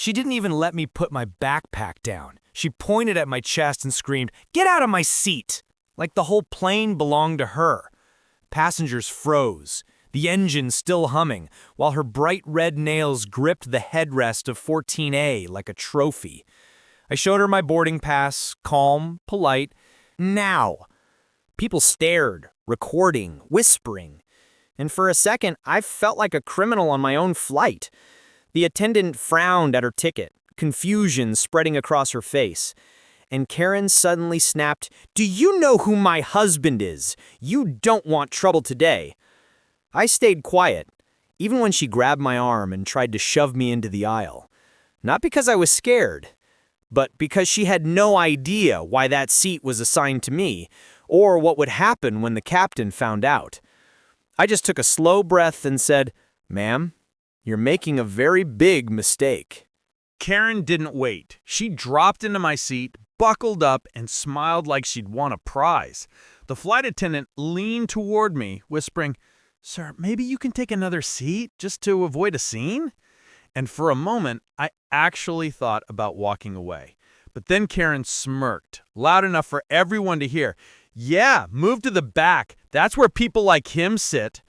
She didn't even let me put my backpack down. She pointed at my chest and screamed, "Get out of my seat!" Like the whole plane belonged to her. Passengers froze, the engine still humming, while her bright red nails gripped the headrest of 14A like a trophy. I showed her my boarding pass, calm, polite. Now. People stared, recording, whispering. And for a second, I felt like a criminal on my own flight. The attendant frowned at her ticket, confusion spreading across her face. And Karen suddenly snapped, "Do you know who my husband is? You don't want trouble today." I stayed quiet, even when she grabbed my arm and tried to shove me into the aisle. Not because I was scared, but because she had no idea why that seat was assigned to me, or what would happen when the captain found out. I just took a slow breath and said, "Ma'am, you're making a very big mistake." Karen didn't wait. She dropped into my seat, buckled up, and smiled like she'd won a prize. The flight attendant leaned toward me, whispering, "Sir, maybe you can take another seat just to avoid a scene?" And for a moment, I actually thought about walking away. But then Karen smirked, loud enough for everyone to hear. "Yeah, move to the back. That's where people like him sit."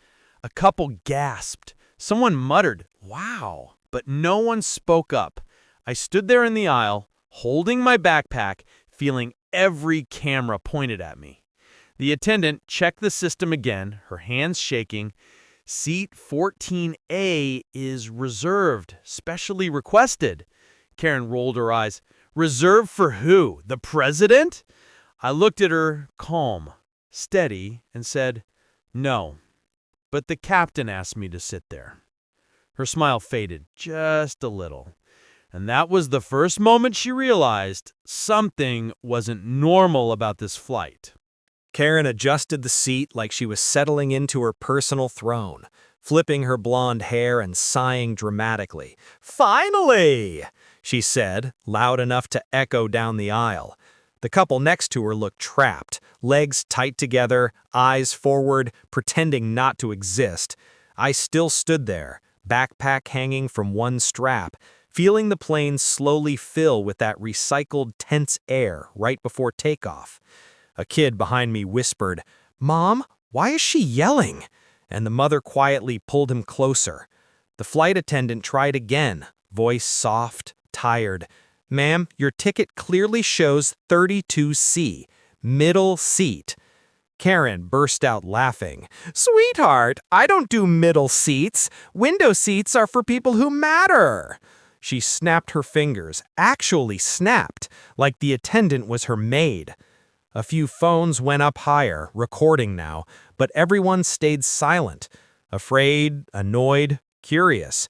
A couple gasped. Someone muttered, "Wow," but no one spoke up. I stood there in the aisle, holding my backpack, feeling every camera pointed at me. The attendant checked the system again, her hands shaking. "Seat 14A is reserved, specially requested." Karen rolled her eyes. "Reserved for who? The president?" I looked at her, calm, steady, and said, "No, but the captain asked me to sit there." Her smile faded just a little. And that was the first moment she realized something wasn't normal about this flight. Karen adjusted the seat like she was settling into her personal throne, flipping her blonde hair and sighing dramatically. "Finally!" she said, loud enough to echo down the aisle. The couple next to her looked trapped, legs tight together, eyes forward, pretending not to exist. I still stood there, backpack hanging from one strap, feeling the plane slowly fill with that recycled tense air right before takeoff. A kid behind me whispered, "Mom, why is she yelling?" And the mother quietly pulled him closer. The flight attendant tried again, voice soft, tired. "Ma'am, your ticket clearly shows 32C, middle seat." Karen burst out laughing. "Sweetheart, I don't do middle seats. Window seats are for people who matter." She snapped her fingers, actually snapped, like the attendant was her maid. A few phones went up higher, recording now, but everyone stayed silent, afraid, annoyed, curious.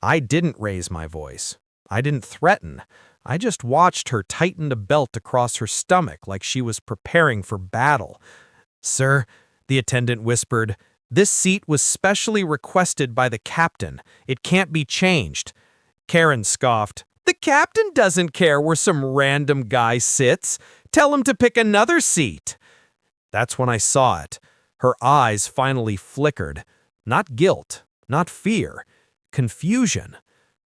I didn't raise my voice. I didn't threaten. I just watched her tighten a belt across her stomach like she was preparing for battle. "Sir," the attendant whispered, "this seat was specially requested by the captain. It can't be changed." Karen scoffed. "The captain doesn't care where some random guy sits. Tell him to pick another seat." That's when I saw it. Her eyes finally flickered. Not guilt, not fear, confusion.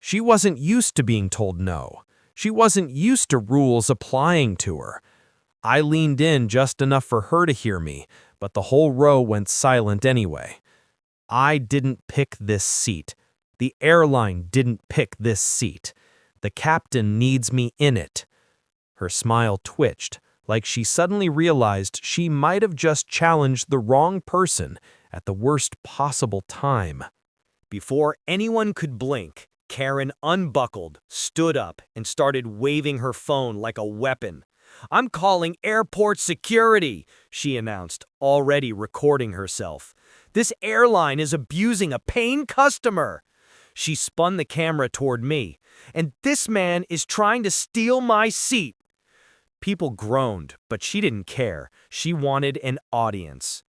She wasn't used to being told no. She wasn't used to rules applying to her. I leaned in just enough for her to hear me, but the whole row went silent anyway. I didn't pick this seat. The airline didn't pick this seat. The captain needs me in it. Her smile twitched, like she suddenly realized she might have just challenged the wrong person at the worst possible time. Before anyone could blink, Karen unbuckled, stood up, and started waving her phone like a weapon. "I'm calling airport security," she announced, already recording herself. "This airline is abusing a paying customer." She spun the camera toward me. "And this man is trying to steal my seat." People groaned, but she didn't care. She wanted an audience.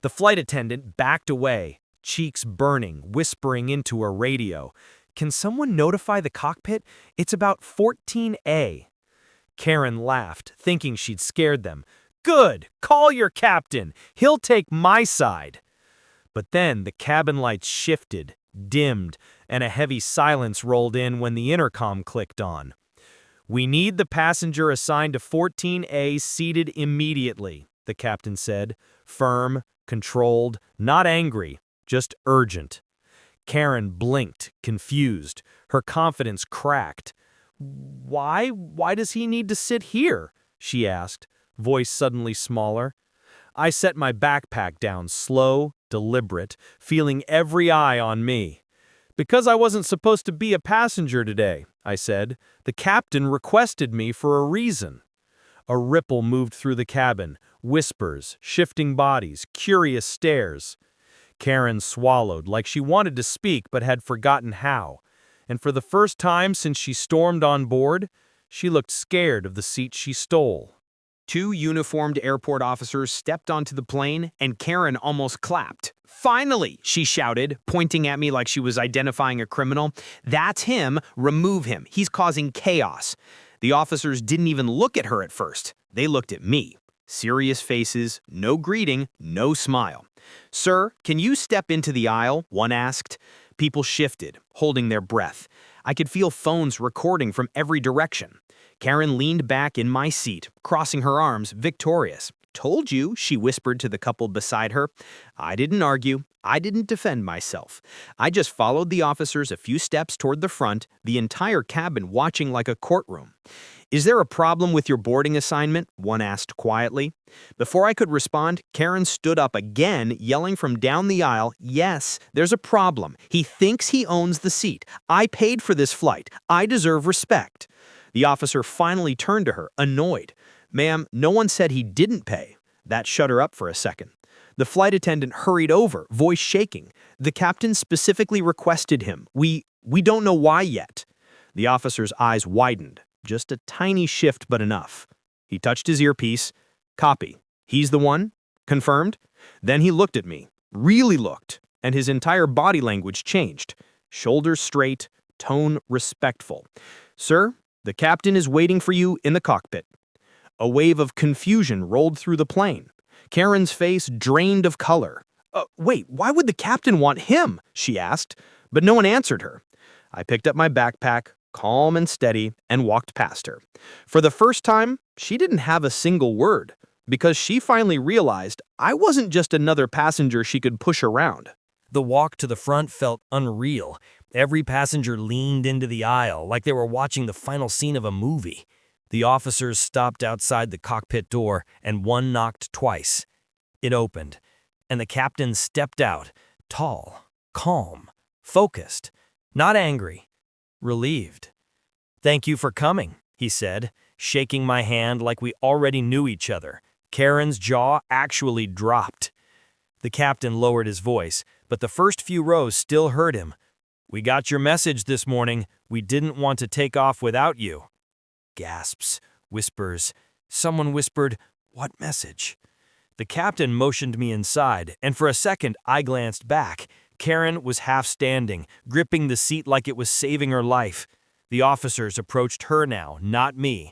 The flight attendant backed away, cheeks burning, whispering into her radio. "Can someone notify the cockpit? It's about 14A." Karen laughed, thinking she'd scared them. "Good! Call your captain. He'll take my side." But then the cabin lights shifted, dimmed, and a heavy silence rolled in when the intercom clicked on. "We need the passenger assigned to 14A seated immediately," the captain said, firm, controlled, not angry, just urgent. Karen blinked, confused. Her confidence cracked. Why does he need to sit here?" she asked, voice suddenly smaller. I set my backpack down, slow, deliberate, feeling every eye on me. "Because I wasn't supposed to be a passenger today," I said. "The captain requested me for a reason." A ripple moved through the cabin, whispers, shifting bodies, curious stares. Karen swallowed, like she wanted to speak but had forgotten how. And for the first time since she stormed on board, she looked scared of the seat she stole. Two uniformed airport officers stepped onto the plane, and Karen almost clapped. "Finally!" she shouted, pointing at me like she was identifying a criminal. "That's him. Remove him. He's causing chaos." The officers didn't even look at her at first. They looked at me. Serious faces, no greeting, no smile. "Sir, can you step into the aisle?" one asked. People shifted, holding their breath. I could feel phones recording from every direction. Karen leaned back in my seat, crossing her arms, victorious. "Told you," she whispered to the couple beside her. I didn't argue. I didn't defend myself. I just followed the officers a few steps toward the front, the entire cabin watching like a courtroom. "Is there a problem with your boarding assignment?" one asked quietly. Before I could respond, Karen stood up again, yelling from down the aisle, "Yes, there's a problem. He thinks he owns the seat. I paid for this flight. I deserve respect." The officer finally turned to her, annoyed. "Ma'am, no one said he didn't pay." That shut her up for a second. The flight attendant hurried over, voice shaking. "The captain specifically requested him. We don't know why yet." The officer's eyes widened. Just a tiny shift, but enough. He touched his earpiece. "Copy. He's the one? Confirmed?" Then he looked at me. Really looked. And his entire body language changed. Shoulders straight, tone respectful. "Sir, the captain is waiting for you in the cockpit." A wave of confusion rolled through the plane. Karen's face drained of color. Wait, why would the captain want him?" she asked, but no one answered her. I picked up my backpack, calm and steady, and walked past her. For the first time, she didn't have a single word, because she finally realized I wasn't just another passenger she could push around. The walk to the front felt unreal. Every passenger leaned into the aisle like they were watching the final scene of a movie. The officers stopped outside the cockpit door, and one knocked twice. It opened, and the captain stepped out, tall, calm, focused, not angry, relieved. "Thank you for coming," he said, shaking my hand like we already knew each other. Karen's jaw actually dropped. The captain lowered his voice, but the first few rows still heard him. "We got your message this morning. We didn't want to take off without you." Gasps, whispers. Someone whispered, "What message?" The captain motioned me inside, and for a second I glanced back. Karen was half standing, gripping the seat like it was saving her life. The officers approached her now, not me.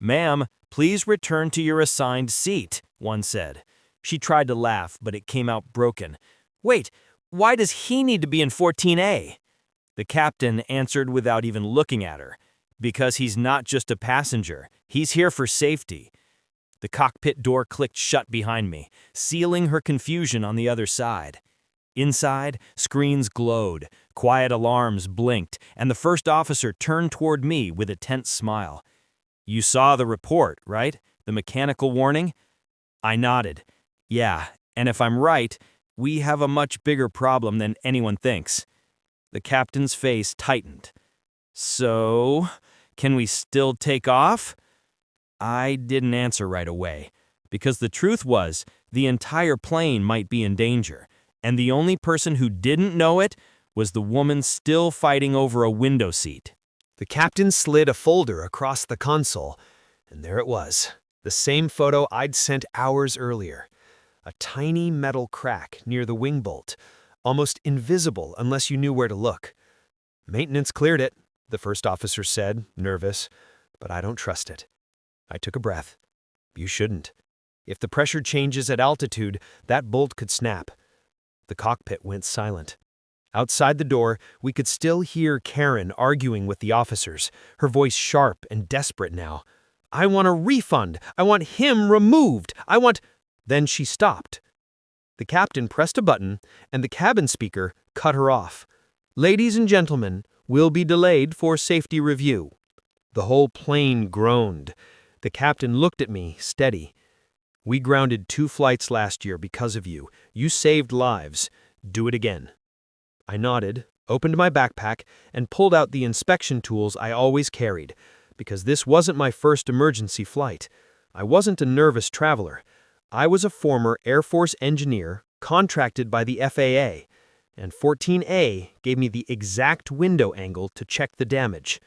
"Ma'am, please return to your assigned seat," one said. She tried to laugh, but it came out broken. "Wait, why does he need to be in 14A?" The captain answered without even looking at her. "Because he's not just a passenger. He's here for safety." The cockpit door clicked shut behind me, sealing her confusion on the other side. Inside, screens glowed, quiet alarms blinked, and the first officer turned toward me with a tense smile. "You saw the report, right? The mechanical warning?" I nodded. "Yeah, and if I'm right, we have a much bigger problem than anyone thinks." The captain's face tightened. "So, can we still take off?" I didn't answer right away, because the truth was, the entire plane might be in danger, and the only person who didn't know it was the woman still fighting over a window seat. The captain slid a folder across the console, and there it was, the same photo I'd sent hours earlier. A tiny metal crack near the wing bolt, almost invisible unless you knew where to look. "Maintenance cleared it," the first officer said, nervous, "but I don't trust it." I took a breath. You shouldn't. If the pressure changes at altitude, that bolt could snap. The cockpit went silent. Outside the door, we could still hear Karen arguing with the officers, her voice sharp and desperate now. "I want a refund! I want him removed! I want—" Then she stopped. The captain pressed a button, and the cabin speaker cut her off. "Ladies and gentlemen, will be delayed for safety review." The whole plane groaned. The captain looked at me, steady. "We grounded 2 flights last year because of you. You saved lives. Do it again." I nodded, opened my backpack, and pulled out the inspection tools I always carried, because this wasn't my first emergency flight. I wasn't a nervous traveler. I was a former Air Force engineer contracted by the FAA, and 14A gave me the exact window angle to check the damage.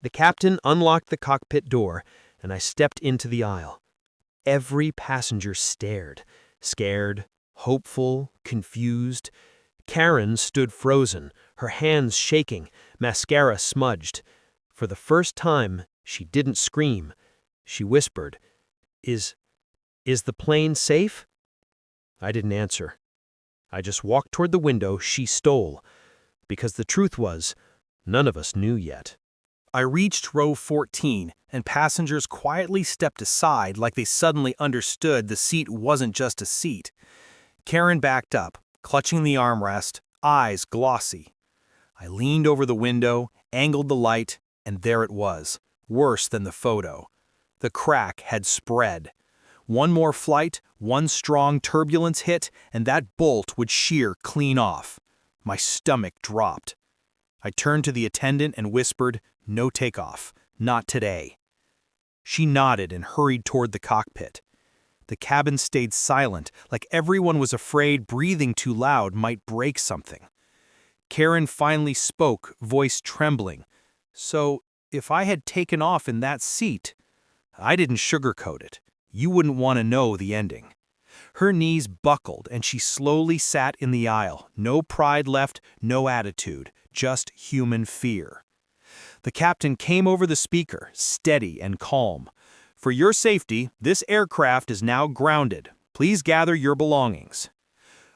The captain unlocked the cockpit door, and I stepped into the aisle. Every passenger stared, scared, hopeful, confused. Karen stood frozen, her hands shaking, mascara smudged. For the first time, she didn't scream. She whispered, Is the plane safe?" I didn't answer. I just walked toward the window she stole, because the truth was, none of us knew yet. I reached row 14, and passengers quietly stepped aside like they suddenly understood the seat wasn't just a seat. Karen backed up, clutching the armrest, eyes glossy. I leaned over the window, angled the light, and there it was, worse than the photo. The crack had spread. One more flight, one strong turbulence hit, and that bolt would shear clean off. My stomach dropped. I turned to the attendant and whispered, "No takeoff. Not today." She nodded and hurried toward the cockpit. The cabin stayed silent, like everyone was afraid breathing too loud might break something. Karen finally spoke, voice trembling. "So, if I had taken off in that seat—" I didn't sugarcoat it. You wouldn't want to know the ending. Her knees buckled, and she slowly sat in the aisle. No pride left, no attitude, just human fear. The captain came over the speaker, steady and calm. "For your safety, this aircraft is now grounded. Please gather your belongings."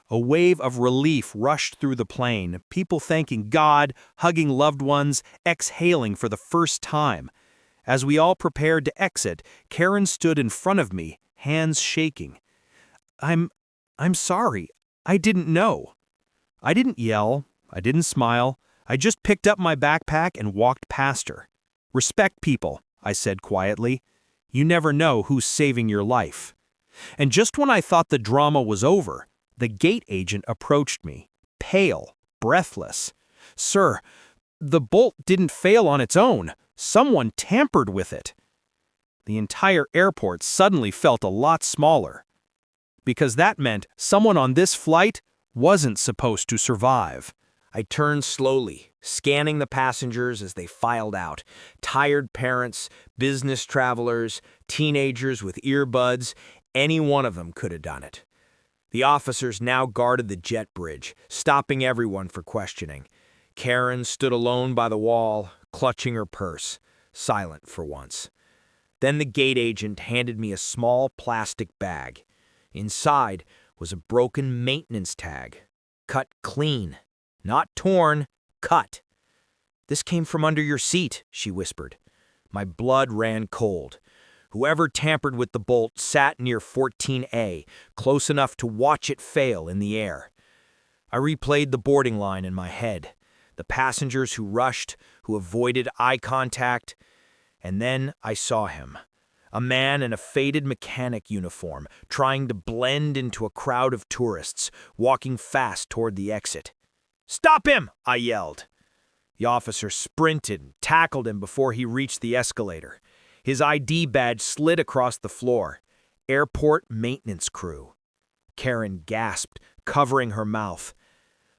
A wave of relief rushed through the plane, people thanking God, hugging loved ones, exhaling for the first time. As we all prepared to exit, Karen stood in front of me, hands shaking. I'm sorry. I didn't know." I didn't yell. I didn't smile. I just picked up my backpack and walked past her. "Respect people," I said quietly. "You never know who's saving your life." And just when I thought the drama was over, the gate agent approached me, pale, breathless. "Sir, the bolt didn't fail on its own. Someone tampered with it." The entire airport suddenly felt a lot smaller, because that meant someone on this flight wasn't supposed to survive. I turned slowly, scanning the passengers as they filed out. Tired parents, business travelers, teenagers with earbuds, any one of them could have done it. The officers now guarded the jet bridge, stopping everyone for questioning. Karen stood alone by the wall, clutching her purse, silent for once. Then the gate agent handed me a small plastic bag. Inside was a broken maintenance tag, cut clean. Not torn, cut. "This came from under your seat," she whispered. My blood ran cold. Whoever tampered with the bolt sat near 14A, close enough to watch it fail in the air. I replayed the boarding line in my head, the passengers who rushed, who avoided eye contact. And then I saw him, a man in a faded mechanic uniform, trying to blend into a crowd of tourists, walking fast toward the exit. "Stop him!" I yelled. The officer sprinted and tackled him before he reached the escalator. His ID badge slid across the floor. Airport maintenance crew. Karen gasped, covering her mouth.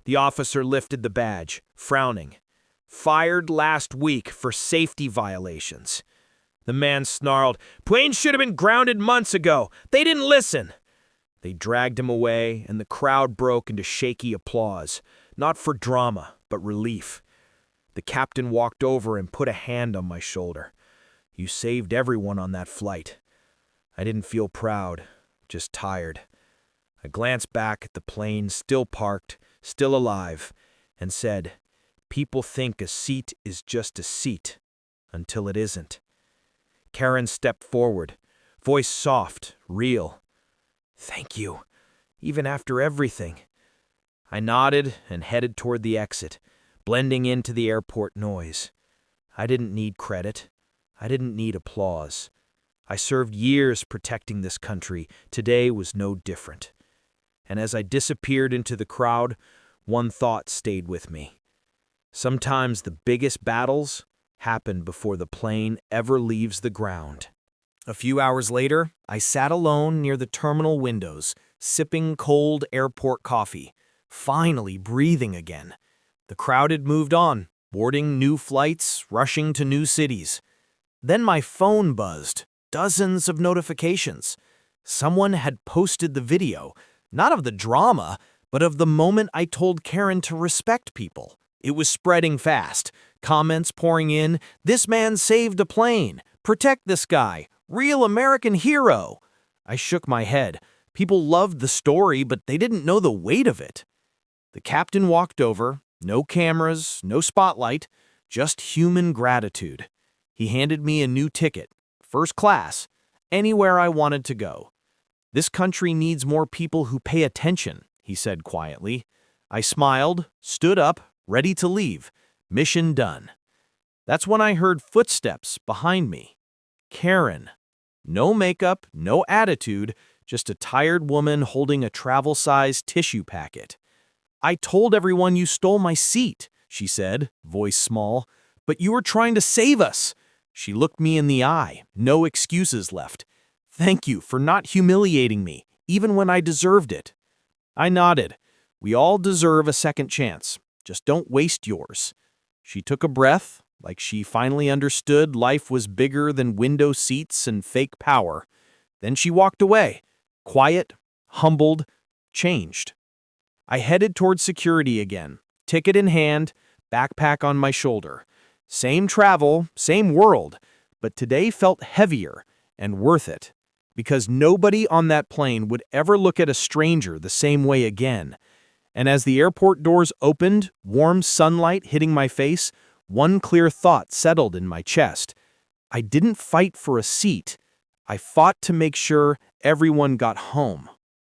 The officer lifted the badge, frowning. "Fired last week for safety violations." The man snarled, "Plane should have been grounded months ago. They didn't listen." They dragged him away, and the crowd broke into shaky applause. Not for drama, but relief. The captain walked over and put a hand on my shoulder. "You saved everyone on that flight." I didn't feel proud, just tired. I glanced back at the plane, still parked, still alive, and said, "People think a seat is just a seat, until it isn't." Karen stepped forward, voice soft, real. "Thank you, even after everything." I nodded and headed toward the exit, blending into the airport noise. I didn't need credit. I didn't need applause. I served years protecting this country. Today was no different. And as I disappeared into the crowd, one thought stayed with me. Sometimes the biggest battles happen before the plane ever leaves the ground. A few hours later, I sat alone near the terminal windows, sipping cold airport coffee, finally breathing again. The crowd had moved on, boarding new flights, rushing to new cities. Then my phone buzzed, dozens of notifications. Someone had posted the video, not of the drama, but of the moment I told Karen to respect people. It was spreading fast, comments pouring in, "This man saved a plane, protect this guy, real American hero." I shook my head. People loved the story, but they didn't know the weight of it. The captain walked over, no cameras, no spotlight, just human gratitude. He handed me a new ticket, first class, anywhere I wanted to go. "This country needs more people who pay attention," he said quietly. I smiled, stood up, ready to leave. Mission done. That's when I heard footsteps behind me. Karen. No makeup, no attitude, just a tired woman holding a travel-sized tissue packet. "I told everyone you stole my seat," she said, voice small. "But you were trying to save us." She looked me in the eye, no excuses left. "Thank you for not humiliating me, even when I deserved it." I nodded. We all deserve a second chance. Just don't waste yours. She took a breath, like she finally understood life was bigger than window seats and fake power. Then she walked away, quiet, humbled, changed. I headed toward security again, ticket in hand, backpack on my shoulder. Same travel, same world, but today felt heavier and worth it. Because nobody on that plane would ever look at a stranger the same way again. And as the airport doors opened, warm sunlight hitting my face, one clear thought settled in my chest. I didn't fight for a seat. I fought to make sure everyone got home.